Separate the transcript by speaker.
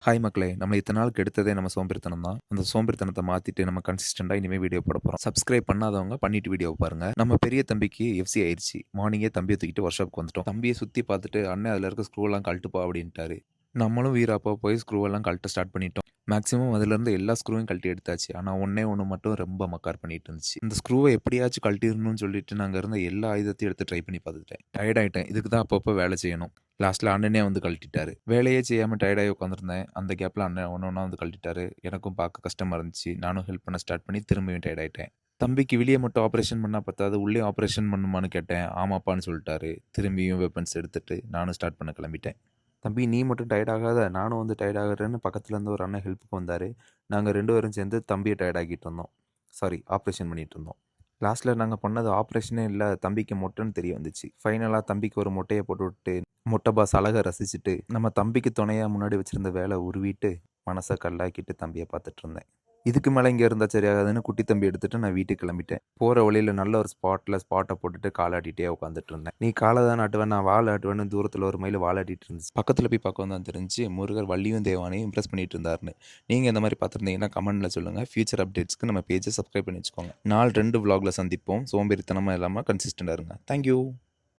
Speaker 1: Hi மக்களே! நம்மள இத்தன நாள் கெடுத்ததே நம்ம சோம்பேறித்தனம் தான். அந்த சோம்பேறித்தனத்த மாத்திட்டு நம்ம கன்சிஸ்டன்ட்டா இனிமே வீடியோ போட போறோம். சப்ஸ்கிரைப் பண்ணாதவங்க பண்ணிட்டு வீடியோவ பாருங்க. நம்ம பெரிய தம்பிக்கு எஃப்சி ஆயிருச்சு. மார்னிங்கே தம்பிய தூக்கிட்டு ஒர்க் ஷாப்க்கு வந்துட்டோம். தம்பிய சுத்தி பார்த்துட்டு, "அண்ணே அதுல இருக்க ஸ்க்ரூலாம் கழட்டுப்பா" அப்படின்ட்டாரு. நம்மளும் வீராப்பா போய் ஸ்க்ரூவெல்லாம் கழட்ட ஸ்டார்ட் பண்ணிட்டோம். மேக்ஸிமம் அதுலருந்து எல்லா ஸ்க்ரூவையும் கழட்டி எடுத்தாச்சு. ஆனா ஒண்ணே ஒண்ணு மட்டும் ரொம்ப மக்கார் பண்ணிட்டு இருந்துச்சு. இந்த ஸ்க்ரூவ எப்படியாச்சும் கழட்டிறணும்னு சொல்லிட்டு நான் அங்க இருந்த எல்லா ஆயுதத்தையும் எடுத்து ட்ரை பண்ணி பார்த்துட்டேன். டயர்ட் ஆயிட்டேன். இதுக்கு தான் அப்பப்போ வேலை செய்யணும். லாஸ்ட்ல அண்ணனே வந்து கழட்டிட்டாரு. வேலையே செய்யாம டயர்டாகி உட்காந்துருந்தேன். அந்த கேப்ல அண்ணன் ஒண்ணா வந்து கழட்டிட்டாரு. எனக்கும் பார்க்க கஷ்டமா இருந்துச்சு. நானும் ஹெல்ப் பண்ண ஸ்டார்ட் பண்ணி திரும்பியும் டயர்ட் ஆயிட்டேன். தம்பிக்கு வெளிய மட்டும் ஆப்பரேஷன் பண்ணா பத்தாது, உள்ளேயும் ஆப்பரேஷன் பண்ணுமான்னு கேட்டேன். ஆமாப்பான்னு சொல்லிட்டாரு. திரும்பியும் வெப்பன்ஸ் எடுத்துட்டு நானும் ஸ்டார்ட் பண்ண கிளம்பிட்டேன். "தம்பி நீ மட்டும் டயர்ட் ஆகாத, நானும் வந்து டயர்ட் ஆகுறேன்னு" பக்கத்துல இருந்து ஒரு அண்ணன் ஹெல்ப்புக்கு வந்தாரு. நாங்க 2 பேரும் சேர்ந்து தம்பிய டயர்ட் ஆக்கிட்டு இருந்தோம். சாரி ஆப்பரேஷன் பண்ணிட்டு இருந்தோம். லாஸ்ட்ல நாங்க பண்ணது ஆப்பரேஷனே இல்ல, தம்பிக்கு மொட்டைன்னு தெரிய வந்துச்சு. ஃபைனலா தம்பிக்கு ஒரு மொட்டைய போட்டுவிட்டு, மொட்டை பாஸ் அழக ரசிச்சுட்டு, நம்ம தம்பிக்கு துணையா முன்னாடி வச்சிருந்த வேல உருவிட்டு, மனச கல்லாக்கிட்டு தம்பிய பார்த்துட்டு இருந்தேன். இதுக்கு மேல இங்க இருந்தா சரியாகாதுன்னு குட்டி தம்பி எடுத்துட்டு நான் வீட்டுக்கு கிளம்பிட்டேன். போற வழியில நல்ல ஒரு ஸ்பாட்ட போட்டுட்டு காலாட்டிட்டே உட்காந்துட்டு இருந்தேன். "நீ கால தான ஆட்டுவ, நான் வால் ஆட்டுவேன்னு" தூரத்துல ஒரு மயில் வாலாட்டிட்டு இருந்துச்சு. பக்கத்துல போய் பார்க்கவும் தான் தெரிஞ்சுச்சு, முருகர் வள்ளியும் தேவானையும் இம்ப்ரெஸ் பண்ணிட்டு இருந்தாருன்னு. நீங்க இந்த மாரி பார்த்துருந்தீங்கன்னா கமெண்ட்ல சொல்லுங்க. ஃபியூச்சர் அப்டேட்ஸ்க்கு நம்ம பேஜை சப்ஸ்கிரைப் பண்ணி வச்சுக்கோங்க. நாள் 2 விளாக்ல சந்திப்போம். சோம்பேறித்தனமா இல்லாம கன்சிஸ்டன்ட்டா இருங்க. Thank you.